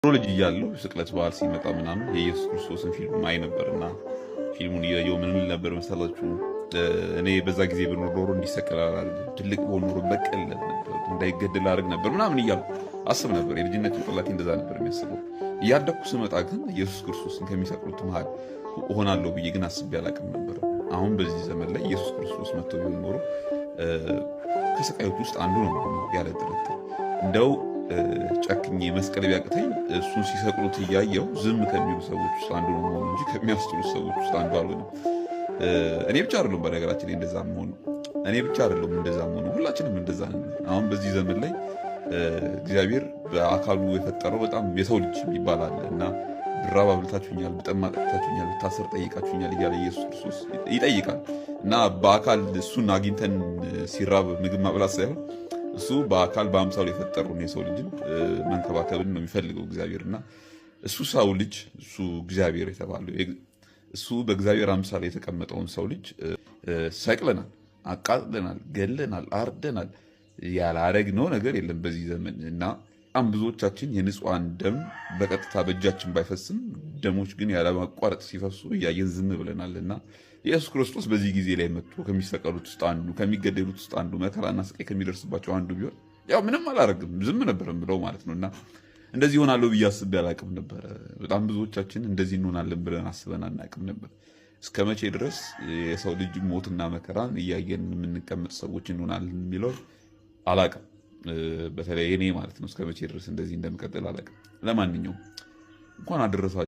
ልጅ እያለሁ ስቅለት በዓል ሲመጣ ምናምን የኢየሱስ ክርስቶስን ፊልም አይ ነበርና ፊልሙን እያየሁ ምን ል ነበር መሰላችሁ? እኔ በዛ ጊዜ ብኖር ኖሮ እንዲሰቀል አላደርግም፣ ትልቅ በሆን ኖሮ በቀል ነበር፣ እንዳይገደል አደርግ ነበር ምናምን እያልኩ አስብ ነበር። የልጅነት ጭንቅላቴ እንደዛ ነበር የሚያስበው። እያደግኩ ስመጣ ግን ኢየሱስ ክርስቶስን ከሚሰቅሉት መሃል እሆናለሁ ብዬ ግን አስቤ አላቅም ነበር። አሁን በዚህ ዘመን ላይ ኢየሱስ ክርስቶስ መጥቶ ቢሆን ኖሮ ከሰቃዮች ውስጥ አንዱ ነው ያለ ጥርጥር። እንደው ጨክኜ መስቀል ቢያቅተኝ እሱን ሲሰቅሉት እያየው ዝም ከሚሉ ሰዎች ውስጥ አንዱ ነው መሆኑ እንጂ ከሚያስጥሉት ሰዎች ውስጥ አንዱ አልሆንም። እኔ ብቻ አይደለም በነገራችን ላይ እንደዛ መሆኑ፣ እኔ ብቻ አይደለም እንደዛ መሆኑ፣ ሁላችንም እንደዛ ነን። አሁን በዚህ ዘመን ላይ እግዚአብሔር በአካሉ የፈጠረው በጣም የሰው ልጅ የሚባል አለ እና ብራብ አብልታችሁኛል፣ ብጠማ ጠጥታችሁኛል፣ ብታሰር ጠይቃችሁኛል እያለ ኢየሱስ ክርስቶስ ይጠይቃል። እና በአካል እሱን አግኝተን ሲራብ ምግብ ማብላት ሳይሆን እሱ በአካል በአምሳሉ የፈጠረውን የሰው ልጅን መንከባከብን ነው የሚፈልገው እግዚአብሔር። እና እሱ ሰው ልጅ እሱ እግዚአብሔር የተባለው እሱ በእግዚአብሔር አምሳል የተቀመጠውን ሰው ልጅ ሰቅለናል፣ አቃጥለናል፣ ገለናል፣ አርደናል። ያላረግነው ነገር የለም በዚህ ዘመን። እና በጣም ብዙዎቻችን የንጹሐን ደም በቀጥታ በእጃችን ባይፈስም ደሞች ግን ያለማቋረጥ ሲፈሱ እያየን ዝም ብለናል። እና ኢየሱስ ክርስቶስ በዚህ ጊዜ ላይ መጥቶ ከሚሰቀሉት ውስጥ አንዱ፣ ከሚገደሉት ውስጥ አንዱ፣ መከራና ስቃይ ከሚደርስባቸው አንዱ ቢሆን ያው ምንም አላረግም ዝም ነበር ብለው ማለት ነው። እና እንደዚህ ይሆናለሁ ብዬ አስቤ አላቅም ነበረ። በጣም ብዙዎቻችን እንደዚህ እንሆናለን ብለን አስበን አናቅም ነበር። እስከ መቼ ድረስ የሰው ልጅ ሞትና መከራን እያየን የምንቀመጥ ሰዎች እንሆናለን የሚለው አላቅም። በተለይ እኔ ማለት ነው እስከ መቼ ድረስ እንደዚህ እንደምቀጥል አላቅም። ለማንኛውም እንኳን አደረሳችሁ።